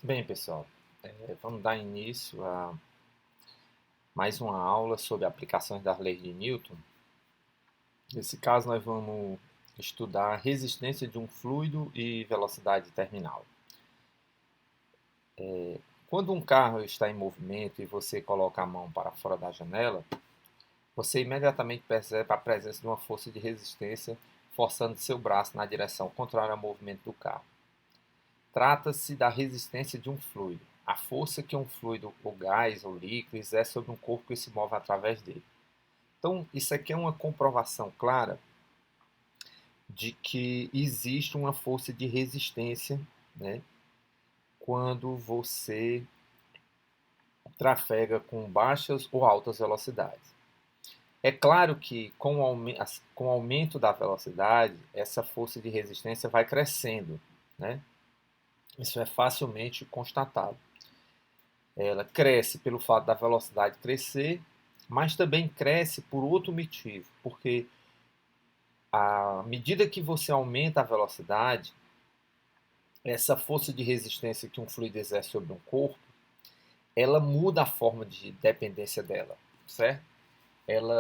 Bem, pessoal, vamos dar início a mais uma aula sobre aplicações das leis de Newton. Nesse caso, nós vamos estudar a resistência de um fluido e velocidade terminal. Quando um carro está em movimento e você coloca a mão para fora da janela, você imediatamente percebe a presença de uma força de resistência forçando seu braço na direção contrária ao movimento do carro. Trata-se da resistência de um fluido, a força que um fluido, ou gás, ou líquido, exerce sobre um corpo que se move através dele. Então, isso aqui é uma comprovação clara de que existe uma força de resistência, né, quando você trafega com baixas ou altas velocidades. É claro que com o aumento da velocidade, essa força de resistência vai crescendo, né? Isso é facilmente constatado. Ela cresce pelo fato da velocidade crescer, mas também cresce por outro motivo, porque à medida que você aumenta a velocidade, essa força de resistência que um fluido exerce sobre um corpo, ela muda a forma de dependência dela, certo?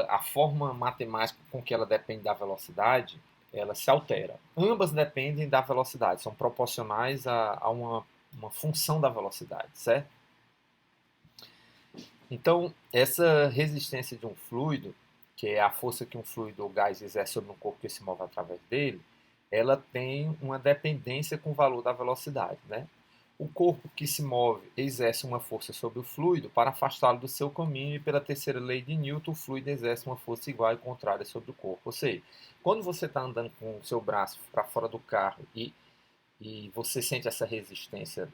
A forma matemática com que ela depende da velocidade, ela se altera. Ambas dependem da velocidade, são proporcionais a uma função da velocidade, certo? Então, essa resistência de um fluido, que é a força que um fluido ou gás exerce sobre um corpo que se move através dele, ela tem uma dependência com o valor da velocidade, né? O corpo que se move exerce uma força sobre o fluido para afastá-lo do seu caminho e pela terceira lei de Newton, o fluido exerce uma força igual e contrária sobre o corpo. Ou seja, quando você está andando com o seu braço para fora do carro e você sente essa resistência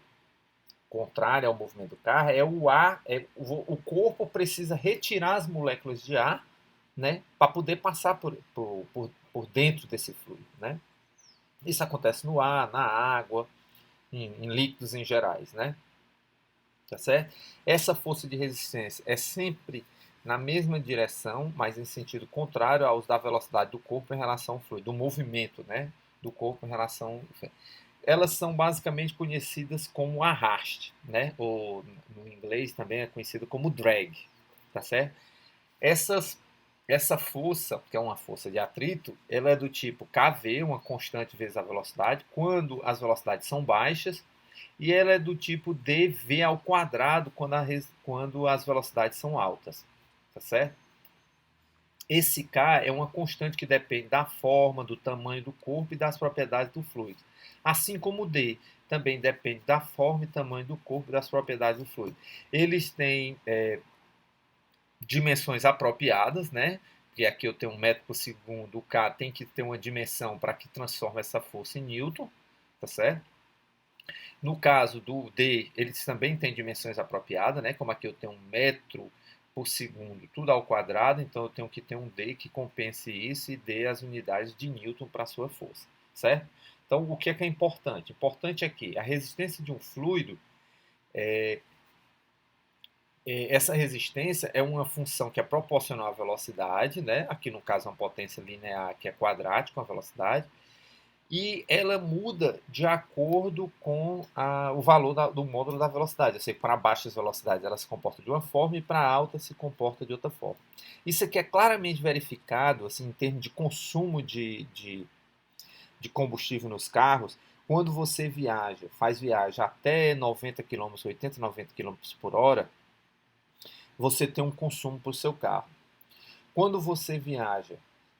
contrária ao movimento do carro, é o ar, o corpo precisa retirar as moléculas de ar, né, para poder passar por dentro desse fluido, né? Isso acontece no ar, na água, em líquidos em gerais, né? Tá certo? Essa força de resistência é sempre na mesma direção, mas em sentido contrário aos da velocidade do corpo em relação ao fluido, do movimento, né, do corpo em relação. Elas são basicamente conhecidas como arraste, né? Ou no inglês também é conhecido como drag, tá certo? Essas, essa força, que é uma força de atrito, ela é do tipo kV, uma constante vezes a velocidade, quando as velocidades são baixas, e ela é do tipo dv ao quadrado quando as velocidades são altas, tá certo? Esse K é uma constante que depende da forma, do tamanho do corpo e das propriedades do fluido. Assim como o D também depende da forma e tamanho do corpo e das propriedades do fluido. Eles têm dimensões apropriadas, né? E aqui eu tenho 1 metro por segundo, o K tem que ter uma dimensão para que transforme essa força em Newton, tá certo? No caso do D, eles também têm dimensões apropriadas, né? Como aqui eu tenho 1 metro por segundo, tudo ao quadrado, então eu tenho que ter um D que compense isso e dê as unidades de Newton para a sua força, certo? Então, o que é importante? Importante é que a resistência de um fluido, essa resistência é uma função que é proporcional à velocidade, né? Aqui no caso, uma potência linear que é quadrática, a velocidade, e ela muda de acordo com o valor do módulo da velocidade. Eu sei que para baixas velocidades ela se comporta de uma forma e para alta se comporta de outra forma. Isso aqui é claramente verificado assim, em termos de consumo de combustível nos carros. Quando você faz viagem até 90 km, 80, 90 km por hora, você tem um consumo para o seu carro. Quando você viaja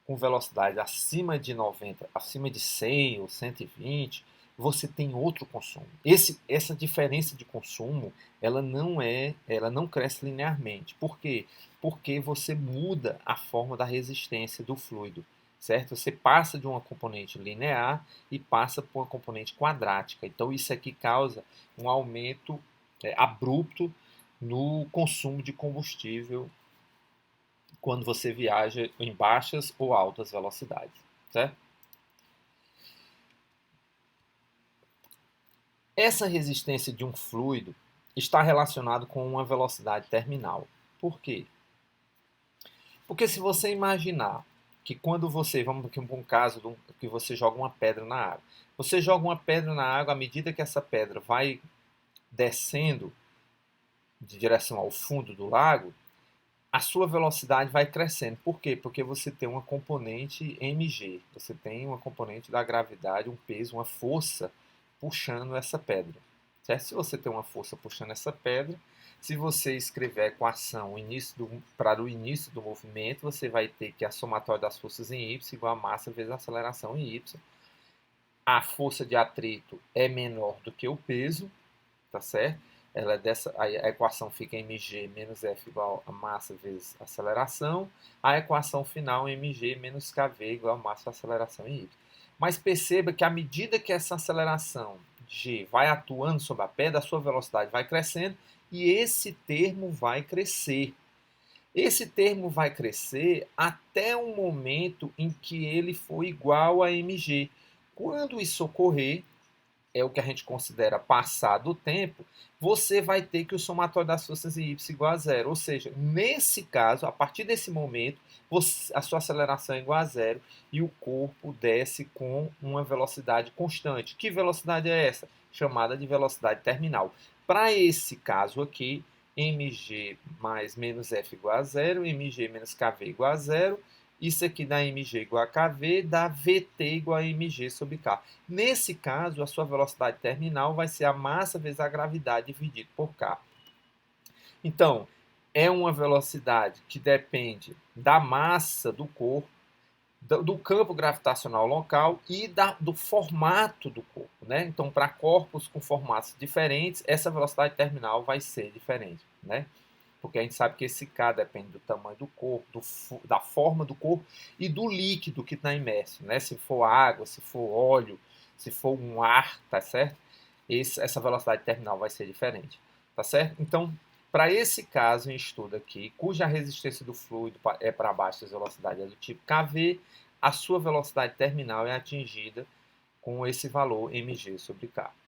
com velocidade acima de 100 ou 120, você tem outro consumo. Essa diferença de consumo, ela não cresce linearmente. Por quê? Porque você muda a forma da resistência do fluido, certo? Você passa de uma componente linear e passa para uma componente quadrática. Então isso aqui causa um aumento abrupto no consumo de combustível quando você viaja em baixas ou altas velocidades, certo? Essa resistência de um fluido está relacionado com uma velocidade terminal. Por quê? Porque se você imaginar que quando vamos aqui para um caso que você joga uma pedra na água, você joga uma pedra na água, à medida que essa pedra vai descendo de direção ao fundo do lago, a sua velocidade vai crescendo. Por quê? Porque você tem uma componente mg, você tem uma componente da gravidade, um peso, uma força puxando essa pedra. Certo? Se você tem uma força puxando essa pedra, se você escrever a equação para o início do movimento, você vai ter que a somatória das forças em y igual a massa vezes a aceleração em y. A força de atrito é menor do que o peso, tá certo? Ela é a equação fica mg menos F igual a massa vezes aceleração. A equação final mg menos kv igual a massa vezes aceleração em y. Mas perceba que à medida que essa aceleração g vai atuando sobre a pedra, a sua velocidade vai crescendo e esse termo vai crescer. Esse termo vai crescer até um momento em que ele for igual a mg. Quando isso ocorrer, é o que a gente considera passar do tempo, você vai ter que o somatório das forças em y igual a zero. Ou seja, nesse caso, a partir desse momento, a sua aceleração é igual a zero e o corpo desce com uma velocidade constante. Que velocidade é essa? Chamada de velocidade terminal. Para esse caso aqui, mg mais menos f igual a zero, mg menos kv igual a zero, isso aqui dá mg igual a kv, dá vt igual a mg sobre k. Nesse caso, a sua velocidade terminal vai ser a massa vezes a gravidade dividido por k. Então, é uma velocidade que depende da massa do corpo, do campo gravitacional local e do formato do corpo. Né? Então, para corpos com formatos diferentes, essa velocidade terminal vai ser diferente. Né? Porque a gente sabe que esse K depende do tamanho do corpo, da forma do corpo e do líquido que está imerso, né? Se for água, se for óleo, se for um ar, tá certo? Essa velocidade terminal vai ser diferente, tá certo? Então, para esse caso em estudo aqui, cuja resistência do fluido é para baixo, a velocidade é do tipo kV, a sua velocidade terminal é atingida com esse valor mg sobre k.